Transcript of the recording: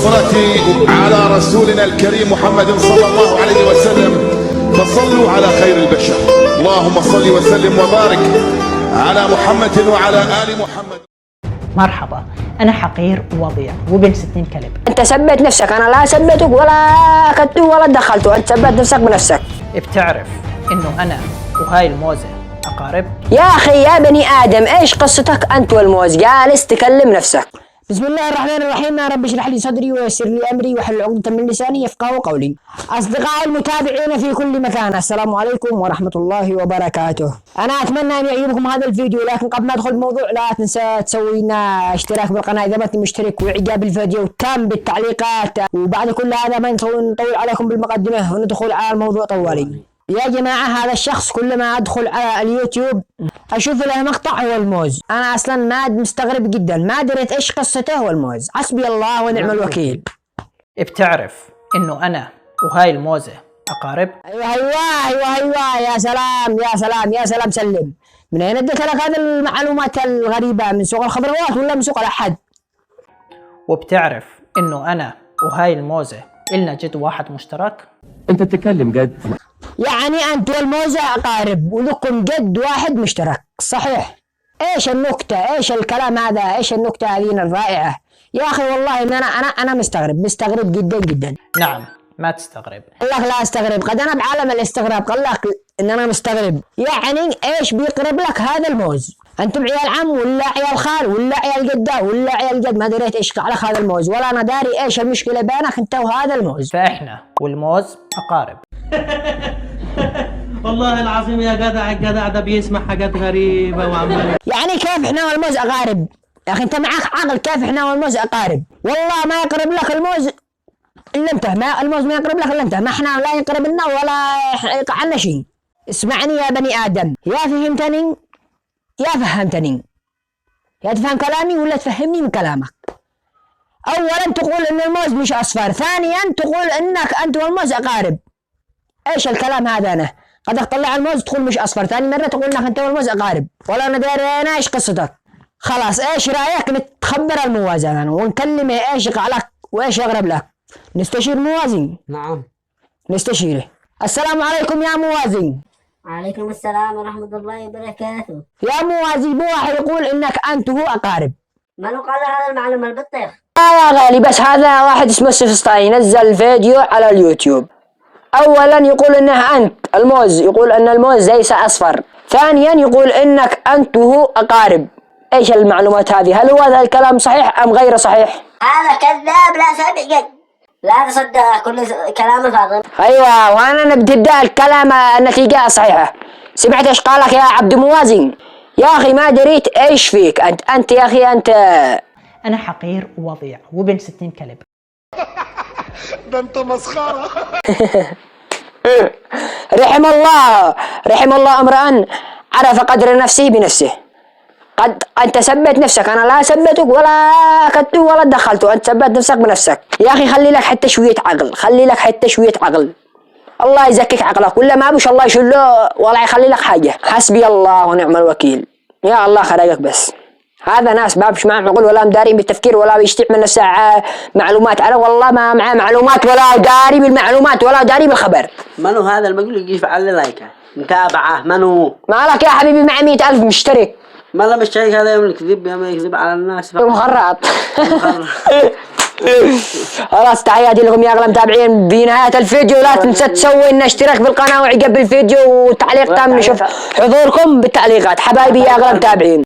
الصلاة على رسولنا الكريم محمد صلى الله عليه وسلم، فصلوا على خير البشر. اللهم صل وسلم وبارك على محمد وعلى آل محمد. مرحبا، أنا حقير ووضيع وبن 60 كلب. أنت سبيت نفسك، أنا لا سبيتك ولا كدته ولا دخلته، أنت سبيت نفسك بنفسك. بتعرف إنه أنا وهاي الموزة أقارب؟ يا أخي يا بني آدم، إيش قصتك أنت والموز؟ جالس تكلم نفسك. بسم الله الرحمن الرحيم. يا رب اشرح لي صدري ويسر لي أمري واحلل عقدة من لساني يفقهوا قولي. أصدقائي المتابعين في كل مكان، السلام عليكم ورحمة الله وبركاته. أنا أتمنى أن يعجبكم هذا الفيديو، لكن قبل ما أدخل الموضوع لا تنسى تسوي لنا اشتراك بالقناة إذا ما أنت مشترك، وإعجاب الفيديو تام بالتعليقات. وبعد كل هذا ما نطول عليكم بالمقدمة وندخل على الموضوع طوالي. يا جماعة، هذا الشخص كل ما أدخل على اليوتيوب أشوف له مقطع هو الموز. أنا أصلا ما مستغرب جدا، ما دريت إيش قصته هو الموز. حسبي الله ونعم الوكيل. بتعرف إنه أنا وهاي الموزة أقارب؟ أيوة، يا سلام يا سلام يا سلام، سلم. من أين اديت لك هذه المعلومات الغريبة؟ من سوق الخضروات ولا من سوق الأحد؟ وبتعرف إنه أنا وهاي الموزة إلنا جد واحد مشترك؟ انت تتكلم جد؟ يعني أنت والموزة أقارب ولكم جد واحد مشترك، صحيح؟ إيش النكتة؟ إيش الكلام هذا؟ إيش النكتة هذه الرائعة؟ يا أخي والله إن أنا مستغرب جدا جدا. نعم، ما تستغرب. قال لك لا أستغرب، قد أنا بعالم الاستغراب. قال لك إن أنا مستغرب، يعني إيش بيقرب لك هذا الموز؟ أنتم عيال عم ولا عيال خال ولا عيال جدة ولا عيال جد؟ ما دريت إيش على هذا الموز، ولا أنا داري إيش المشكلة بينك أنت وهذا الموز. فإحنا والموز أقارب. والله العظيم يا جدع، الجدع ده بيسمع حاجات غريبة وعمال. يعني كيف احنا والموز أقارب؟ يا أخي أنت معك عقل، كيف احنا والموز أقارب؟ والله ما يقرب لك الموز إلا أنت، الموز ما يقرب لك إلا أنت، ما احنا لا يقرب لنا ولا يقع عنا شيء. اسمعني يا بني آدم، يا فهمتني يا فهمتني، يا تفهم كلامي ولا تفهمني من كلامك. أولا تقول إن الموز مش أصفر، ثانيا تقول إنك أنت والموز أقارب. إيش الكلام هذا؟ أنا قد أطلع الموز تقول مش أصفر، ثاني مرة تقول إنك أنت والموز أقارب، ولا أنا داري أنا إيش قصتك. خلاص، إيش رأيك نتخبر الموازنة ونكلمه إيش يقع لك وإيش يقرب لك؟ نستشير موازي. نعم نستشيره. السلام عليكم يا موازي. عليكم السلام ورحمة الله وبركاته. يا موازي، بو واحد يقول إنك أنت هو أقارب. من قال هذا المعلومة البطيخ؟ يا غالي، بس هذا واحد اسمه السفسطائي نزل فيديو على اليوتيوب. أولا يقول إنه أنت الموز، يقول إن الموز ليس أصفر. ثانيا يقول إنك أنت هو أقارب. إيش المعلومات هذه؟ هل هو هذا الكلام صحيح أم غير صحيح؟ هذا كذاب لا صدق جد، لا تصدق كل كلام فاضي. أيوة، وأنا نبتدأ الكلام النتيجة صحيحة. سمعت إيش قالك يا عبد موازي؟ يا أخي ما دريت إيش فيك أنت يا أخي أنت. أنا حقير ووضيع وبن 60 كلب. ده أنت مسخرة. رحم الله امرأ عرف قدر نفسه بنفسه. قد أنت سبيت نفسك، أنا لا سبيتك ولا كدته ولا دخلته، أنت سبيت نفسك بنفسك. يا أخي خلي لك حتى شوية عقل، الله يزكيك عقلك، ولا ما بش الله يشله ولا يخلي لك حاجة. حسبي الله ونعم الوكيل. يا الله خلقك بس. هذا ناس ما بش معهم عقل ولا مدارين بالتفكير ولا بيشتع من نفسه معلومات. أنا والله ما معاه معلومات ولا داري بالمعلومات ولا داري بالخبر. منو هذا المقول يجي يفعل لي لايك متابعة؟ منو؟ مالك يا حبيبي مع 100,000 مشترك؟ ما لا مشترك، هذا يوم الكذب، يوم يكذب على الناس. مخرط. خلاص، تحياتي لكم يا اغلى متابعين. بنهاية الفيديو لا تنسى تسوي لنا اشتراك بالقناة وإعجاب بالفيديو وتعليق تام، نشوف حضوركم بالتعليقات. حبايبي يا اغلى متابعين.